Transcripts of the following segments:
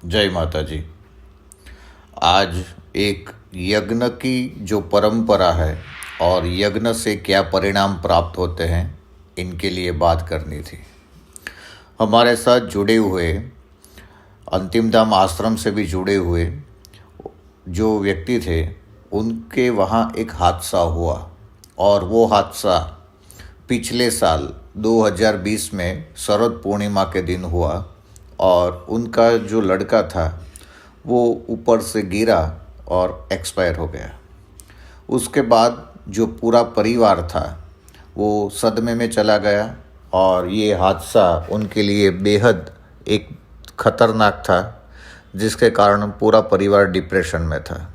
जय माता जी। आज एक यज्ञ की जो परंपरा है और यज्ञ से क्या परिणाम प्राप्त होते हैं, इनके लिए बात करनी थी। हमारे साथ जुड़े हुए, अंतिम धाम आश्रम से भी जुड़े हुए जो व्यक्ति थे, उनके वहाँ एक हादसा हुआ और वो हादसा पिछले साल 2020 में शरद पूर्णिमा के दिन हुआ और उनका जो लड़का था वो ऊपर से गिरा और एक्सपायर हो गया। उसके बाद जो पूरा परिवार था वो सदमे में चला गया और ये हादसा उनके लिए बेहद एक खतरनाक था, जिसके कारण पूरा परिवार डिप्रेशन में था।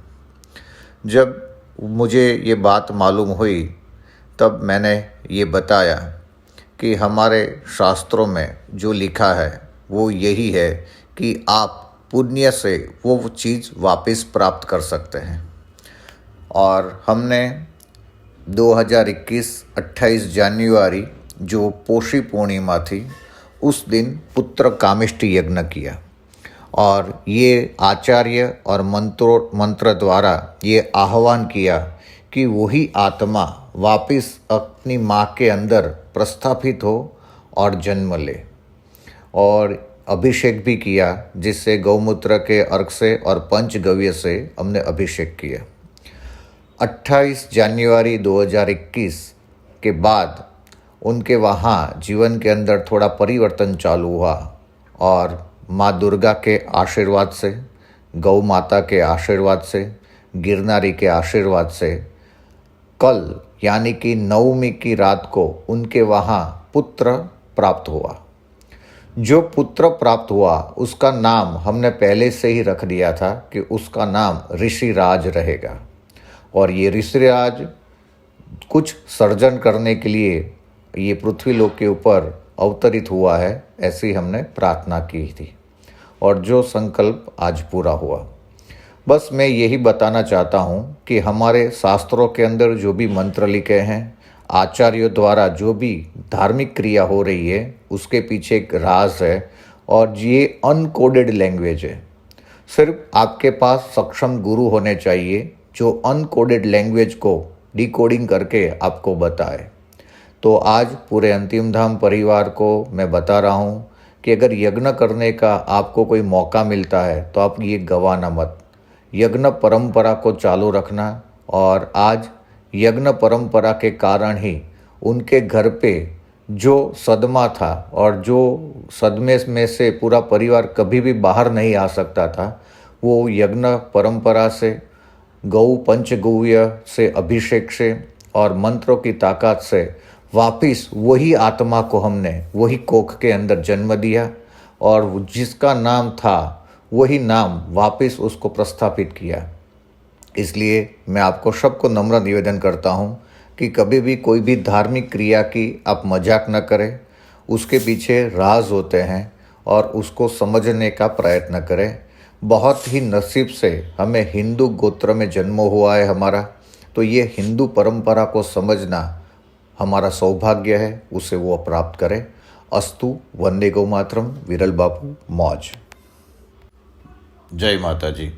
जब मुझे ये बात मालूम हुई तब मैंने ये बताया कि हमारे शास्त्रों में जो लिखा है वो यही है कि आप पुण्य से वो चीज़ वापस प्राप्त कर सकते हैं। और हमने 2021 28 जनवरी जो पोषी पूर्णिमा थी, उस दिन पुत्र कामिष्टि यज्ञ किया और ये आचार्य और मंत्र द्वारा ये आह्वान किया कि वही आत्मा वापस अपनी माँ के अंदर प्रस्थापित हो और जन्म ले। और अभिषेक भी किया, जिससे गौमूत्र के अर्घ से और पंचगव्य से हमने अभिषेक किया। 28 जनवरी 2021 के बाद उनके वहाँ जीवन के अंदर थोड़ा परिवर्तन चालू हुआ और माँ दुर्गा के आशीर्वाद से, गौ माता के आशीर्वाद से, गिरनारी के आशीर्वाद से कल यानी कि नवमी की रात को उनके वहाँ पुत्र प्राप्त हुआ। जो पुत्र प्राप्त हुआ उसका नाम हमने पहले से ही रख दिया था कि उसका नाम ऋषिराज रहेगा। और ये ऋषिराज कुछ सर्जन करने के लिए ये पृथ्वी लोक के ऊपर अवतरित हुआ है, ऐसी हमने प्रार्थना की थी और जो संकल्प आज पूरा हुआ। बस मैं यही बताना चाहता हूँ कि हमारे शास्त्रों के अंदर जो भी मंत्र लिखे हैं, आचार्यों द्वारा जो भी धार्मिक क्रिया हो रही है, उसके पीछे एक राज है और ये अनकोडेड लैंग्वेज है। सिर्फ आपके पास सक्षम गुरु होने चाहिए जो अनकोडेड लैंग्वेज को डिकोडिंग करके आपको बताए। तो आज पूरे अंतिम धाम परिवार को मैं बता रहा हूँ कि अगर यज्ञ करने का आपको कोई मौका मिलता है तो आप ये गंवाना मत। यज्ञ परंपरा को चालू रखना। और आज यज्ञ परंपरा के कारण ही उनके घर पे जो सदमा था और जो सदमे में से पूरा परिवार कभी भी बाहर नहीं आ सकता था, वो यज्ञ परंपरा से, गौ पंचगव्य से, अभिषेक से और मंत्रों की ताकत से वापिस वही आत्मा को हमने वही कोख के अंदर जन्म दिया और जिसका नाम था वही नाम वापिस उसको प्रस्थापित किया। इसलिए मैं आपको सबको नम्र निवेदन करता हूँ कि कभी भी कोई भी धार्मिक क्रिया की आप मजाक न करें। उसके पीछे राज होते हैं और उसको समझने का प्रयत्न करें। बहुत ही नसीब से हमें हिंदू गोत्र में जन्म हुआ है हमारा, तो ये हिंदू परंपरा को समझना हमारा सौभाग्य है, उसे वो प्राप्त करें। अस्तु। वंदे गौ मातरम। विरल बापू मौज। जय माता जी।